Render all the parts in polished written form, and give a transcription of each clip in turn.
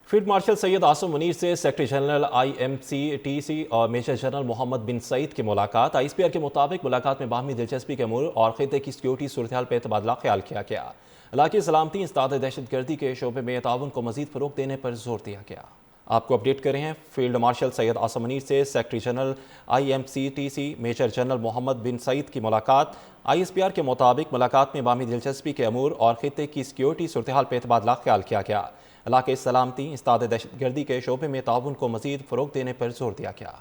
Field marshal Syed Asim Munir से secretary general IMCTC और major general Mohammed bin Saeed की मुलाकात। ISPR के मुताबिक मुलाकात में बाहमी दिलचस्पी के अमूर और खित्ते की सिक्योरिटी सूरत हाल पर तबादला ख्याल किया गया। इलाकी सलामती इंसदाद दहशत गर्दी के शोबे में ताउन को मजीद फ़रोग़ देने पर जोर दिया गया। आपको अपडेट कर रहे हैं फील्ड मार्शल सैयद आसिम मुनीर से secretary general IMCTC major general Mohammed bin Saeed की मुलाकात। ISPR के मुताबिक मुलाकात में बाहमी दिलचस्पी के अमूर और खित्ते की सिक्योरिटी सूरत हाल पर तबादला ख्याल किया गया। इलाके सलामती इंसदाद दहशत गर्दी के शोबे में ताउन को मजीद फ़रोग़ देने पर जोर दिया गया।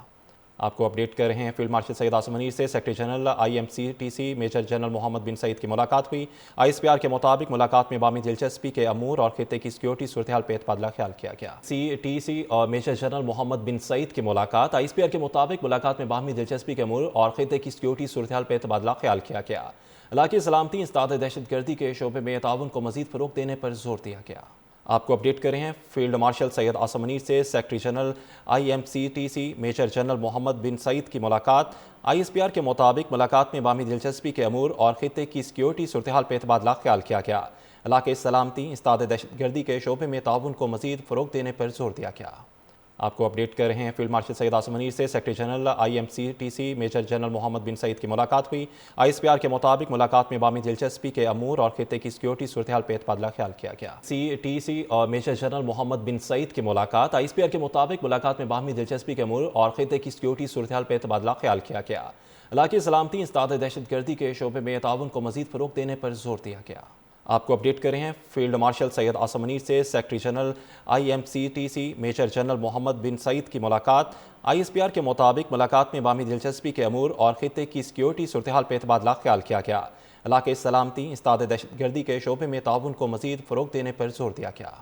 आपको अपडेट कर रहे हैं फील्ड मार्शल सैयद आसिम मुनीर से secretary general IMCTC major general Mohammed bin Saeed की मुलाकात हुई। ISPR के मुताबिक मुलाकात में बामी दिलचस्पी के अमूर और खित्ते की सिक्योरिटी सूरत हाल पर तबादला ख्याल किया गया। CTC और major general Mohammed bin Saeed की मुलाकात। ISPR के मुताबिक मुलाकात में बामी दिलचस्पी के अमूर और खित्ते की सिक्योरिटी सूरत हाल पर तबादला ख्याल किया गया। इलाकी सलामती इंसदाद दहशत गर्दी के शोबे में ताउन को मजीद फ़रोग़ देने पर जोर दिया गया। आपको अपडेट कर रहे हैं फील्ड मार्शल सैयद आसिम मुनीर से secretary general IMCTC major general Mohammed bin Saeed की मुलाकात। ISPR के मुताबिक मुलाकात में बामी दिलचस्पी के अमूर और खित्ते की सिक्योरिटी सूरत हाल पर तबादला ख्याल किया गया। इलाके सलामती इंसदाद दहशत गर्दी के शोबे में ताउन को मजीद फ़रोग़ देने पर जोर दिया गया। आपको अपडेट कर रहे हैं फील्ड मार्शल सैयद आसिम मुनीर से secretary general IMCTC major general Mohammed bin Saeed की मुलाकात हुई। ISPR के मुताबिक मुलाकात में बामी दिलचस्पी के अमूर और खित्ते की सिक्योरिटी सूरत हाल पर तबादला ख्याल किया गया। CTC और major general Mohammed bin Saeed की मुलाकात। ISPR के मुताबिक मुलाकात में बामी दिलचस्पी के अमूर और खित्ते की सिक्योरिटी सूरत हाल पर तबादला ख्याल किया गया। इलाकी सलामती इंसदाद दहशत गर्दी के शोबे में ताउन को मजीद फ़रोग़ देने पर जोर दिया गया। आपको अपडेट कर रहे हैं फील्ड मार्शल सैयद आसिम मुनीर से secretary general IMCTC major general Mohammed bin Saeed की मुलाकात। ISPR के मुताबिक मुलाकात में बामी दिलचस्पी के अमूर और खित्ते की सिक्योरिटी सूरत हाल पर तबादला ख्याल किया गया। इलाके सलामती इंसदाद दहशत गर्दी के शोबे में ताउन को मजीद फ़रोग़ देने पर जोर दिया गया।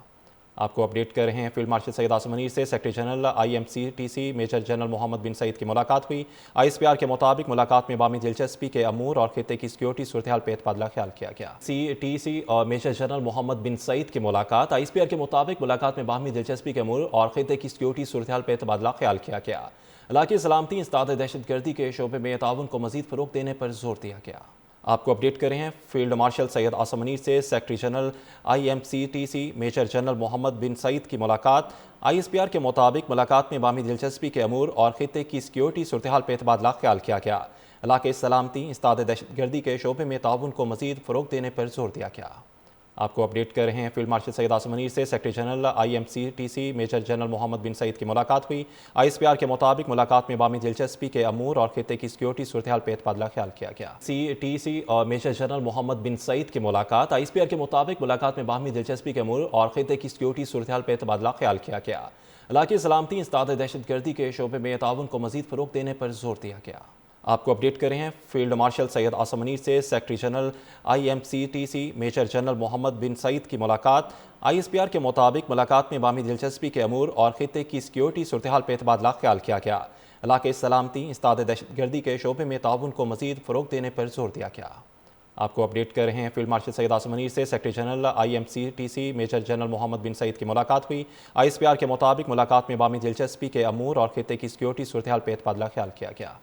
आपको अपडेट कर रहे हैं फील्ड मार्शल सैयद आसिम मुनीर से secretary general IMCTC major general Mohammed bin Saeed की मुलाकात हुई। ISPR के मुताबिक मुलाकात में बामी दिलचस्पी के अमूर और खित्ते की सिक्योरिटी सूरत हाल पर तबादला ख्याल किया गया। CTC और major general Mohammed bin Saeed की मुलाकात। ISPR के मुताबिक मुलाकात में बामी दिलचस्पी के अमूर और खित्ते की सिक्योरिटी सूरत हाल पर तबादला ख्याल किया गया। इलाकी सलामती इंसदाद दहशत गर्दी के शोबे में ताउन को मजीद फ़रोग़ देने पर जोर दिया गया। आपको अपडेट कर रहे हैं फील्ड मार्शल सैयद आसिम मुनीर से secretary general IMCTC major general Mohammed bin Saeed की मुलाकात। ISPR के मुताबिक मुलाकात में बामी दिलचस्पी के अमूर और खित्ते की सिक्योरिटी सूरत हाल पर तबादला ख्याल किया गया। इलाके सलामती इंसदाद दहशत गर्दी के शोबे में ताउन को मजीद फ़रोग़ देने पर जोर दिया गया। आपको अपडेट कर रहे हैं फील्ड मार्शल सैयद आसिम मुनीर से secretary general IMCTC major general Mohammed bin Saeed की मुलाकात हुई। ISPR के मुताबिक मुलाकात में बामी दिलचस्पी के अमूर और खित्ते की सिक्योरिटी सूरत हाल पर तबादला ख्याल किया गया। CTC और major general Mohammed bin Saeed की मुलाकात। ISPR के मुताबिक मुलाकात में बामी दिलचस्पी के अमूर और खित्ते की सिक्योरिटी सूरत हाल पर तबादला ख्याल किया गया। इलाकी सलामती इंसदाद दहशत गर्दी के शोबे में ताउन को मजीद फ़रोग़ देने पर जोर दिया गया। आपको अपडेट कर रहे हैं फील्ड मार्शल सैयद आसिम मुनीर से secretary general IMCTC major general Mohammed bin Saeed की मुलाकात। ISPR के मुताबिक मुलाकात में बामी दिलचस्पी के अमूर और खित्ते की सिक्योरिटी सूरत हाल पर तबादला ख्याल किया गया। इलाके सलामती इंसदाद दहशत गर्दी के शोबे में ताउन को मजीद फ़रोग़ देने पर जोर दिया गया। आपको अपडेट कर रहे हैं फील्ड मार्शल सैयद आसिम मुनीर से secretary general IMCTC major general Mohammed bin Saeed की मुलाकात हुई। ISPR के मुताबिक मुलाकात में बामी दिलचस्पी के अमूर और खित्ते की सिक्योरिटी सूरत हाल पर तबादला ख्याल किया गया।